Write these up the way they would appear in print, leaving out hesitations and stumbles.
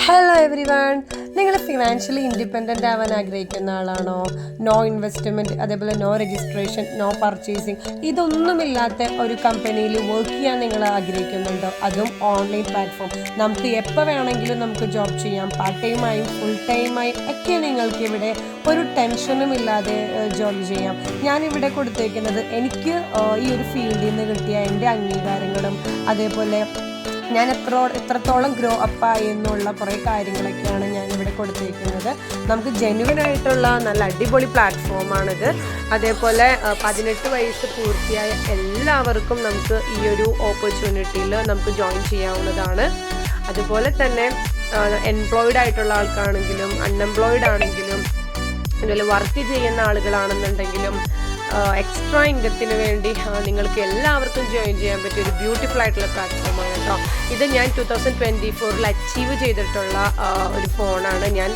Hello every one, നിങ്ങൾ financially independent ആവാൻ ആഗ്രഹിക്കുന്ന ആളാണോ? നോ ഇൻവെസ്റ്റ്മെൻറ്റ്, അതേപോലെ നോ രജിസ്ട്രേഷൻ, നോ പർച്ചേസിങ്, ഇതൊന്നുമില്ലാത്ത ഒരു കമ്പനിയിൽ വർക്ക് ചെയ്യാൻ നിങ്ങൾ ആഗ്രഹിക്കുന്നുണ്ടോ? അതും ഓൺലൈൻ പ്ലാറ്റ്ഫോം. നമുക്ക് എപ്പോൾ വേണമെങ്കിലും നമുക്ക് ജോബ് ചെയ്യാം. പാർട്ട് ടൈമായും ഫുൾ ടൈമായും ഒക്കെ നിങ്ങൾക്ക് ഇവിടെ ഒരു ടെൻഷനും ഇല്ലാതെ ജോലി ചെയ്യാം. ഞാനിവിടെ കൊടുത്തേക്കുന്നത് എനിക്ക് ഈ ഒരു ഫീൽഡിൽ നിന്ന് കിട്ടിയ എൻ്റെ അംഗീകാരങ്ങളും അതേപോലെ ഞാൻ എത്രത്തോളം ഗ്രോ അപ്പായി എന്നുള്ള കുറേ കാര്യങ്ങളൊക്കെയാണ് ഞാനിവിടെ കൊടുത്തിരിക്കുന്നത്. നമുക്ക് ജെന്യുവനായിട്ടുള്ള നല്ല അടിപൊളി പ്ലാറ്റ്ഫോമാണിത്. അതേപോലെ 18 വയസ്സ് പൂർത്തിയായ എല്ലാവർക്കും നമുക്ക് ഈ ഒരു ഓപ്പർച്യൂണിറ്റിയിൽ നമുക്ക് ജോയിൻ ചെയ്യാവുന്നതാണ്. അതുപോലെ തന്നെ എംപ്ലോയിഡ് ആയിട്ടുള്ള ആൾക്കാണെങ്കിലും അൺഎംപ്ലോയിഡ് ആണെങ്കിലും അതുപോലെ വർക്ക് ചെയ്യുന്ന ആളുകളാണെന്നുണ്ടെങ്കിലും എക്സ്ട്രാ ഇൻകത്തിന് വേണ്ടി നിങ്ങൾക്ക് എല്ലാവർക്കും ജോയിൻ ചെയ്യാൻ പറ്റിയ ഒരു ബ്യൂട്ടിഫുൾ ആയിട്ടുള്ള പ്ലാറ്റ്ഫോമാണ് കേട്ടോ. ഇത് ഞാൻ 2024 അച്ചീവ് ചെയ്തിട്ടുള്ള ഒരു ഫോണാണ്. ഞാൻ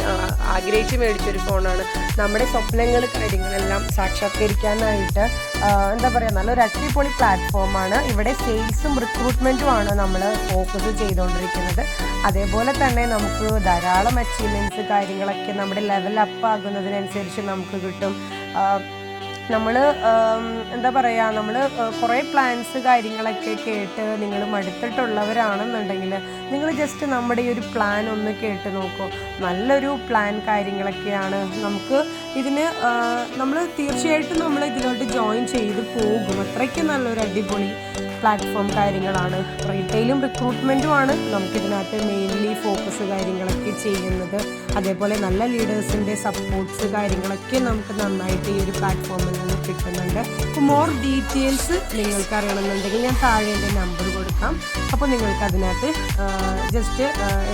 ആഗ്രഹിച്ച് മേടിച്ചൊരു ഫോണാണ്. നമ്മുടെ സ്വപ്നങ്ങൾ കാര്യങ്ങളെല്ലാം സാക്ഷാത്കരിക്കാനായിട്ട് എന്താ പറയുക, നല്ലൊരു അടിപൊളി പ്ലാറ്റ്ഫോമാണ്. ഇവിടെ സെയിൽസും റിക്രൂട്ട്മെൻറ്റുമാണ് നമ്മൾ ഫോക്കസ് ചെയ്തുകൊണ്ടിരിക്കുന്നത്. അതേപോലെ തന്നെ നമുക്ക് ധാരാളം അച്ചീവ്മെൻറ്റ്സ് കാര്യങ്ങളൊക്കെ നമ്മുടെ ലെവൽ അപ്പ് ആകുന്നതിനനുസരിച്ച് നമുക്ക് കിട്ടും. നമ്മൾ എന്താ പറയുക, നമ്മൾ കുറേ പ്ലാൻസ് കാര്യങ്ങളൊക്കെ കേട്ട് നിങ്ങൾ മടുത്തിട്ടുള്ളവരാണെന്നുണ്ടെങ്കിൽ നിങ്ങൾ ജസ്റ്റ് നമ്മുടെ ഈ ഒരു പ്ലാൻ ഒന്ന് കേട്ട് നോക്കൂ. നല്ലൊരു പ്ലാൻ കാര്യങ്ങളൊക്കെയാണ്. നമുക്ക് ഇതിന് നമ്മൾ തീർച്ചയായിട്ടും നമ്മൾ ഇതിലോട്ട് ജോയിൻ ചെയ്ത് പോകും. അത്രയ്ക്ക് നല്ലൊരു അടിപൊളി പ്ലാറ്റ്ഫോം കാര്യങ്ങളാണ്. റീറ്റെയിലും റിക്രൂട്ട്മെൻറ്റുമാണ് നമുക്കിതിനകത്ത് മെയിൻലി ഫോക്കസ് കാര്യങ്ങളൊക്കെ ചെയ്യുന്നത്. അതേപോലെ നല്ല ലീഡേഴ്സിൻ്റെ സപ്പോർട്ട്സ് കാര്യങ്ങളൊക്കെ നമുക്ക് നന്നായിട്ട് ഈ ഒരു പ്ലാറ്റ്ഫോമിൽ നിന്ന് കിട്ടുന്നുണ്ട്. അപ്പോൾ മോർ ഡീറ്റെയിൽസ് നിങ്ങൾക്ക് അറിയണമെന്നുണ്ടെങ്കിൽ ഞാൻ താഴെ എൻ്റെ നമ്പർ കൊടുക്കാം. അപ്പോൾ നിങ്ങൾക്ക് അതിനകത്ത് ജസ്റ്റ്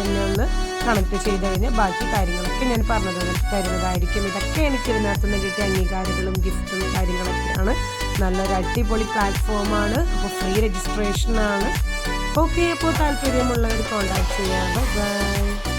എന്നെ ഒന്ന് കണക്ട് ചെയ്ത് കഴിഞ്ഞാൽ ബാക്കി കാര്യങ്ങളൊക്കെ ഞാൻ പറഞ്ഞു തരുന്നതായിരിക്കും. ഇതൊക്കെ എനിക്ക് ഇതിനകത്തുനിന്ന് കിട്ടിയ അംഗീകാരങ്ങളും ഗിഫ്റ്റും കാര്യങ്ങളൊക്കെയാണ്. നല്ലൊരു അടിപൊളി പ്ലാറ്റ്ഫോമാണ്. അപ്പോൾ ഫ്രീ രജിസ്ട്രേഷനാണ്. ഓക്കെ, അപ്പോൾ താല്പര്യമുള്ളവർ കോൺടാക്ട് ചെയ്യാം. ബൈ.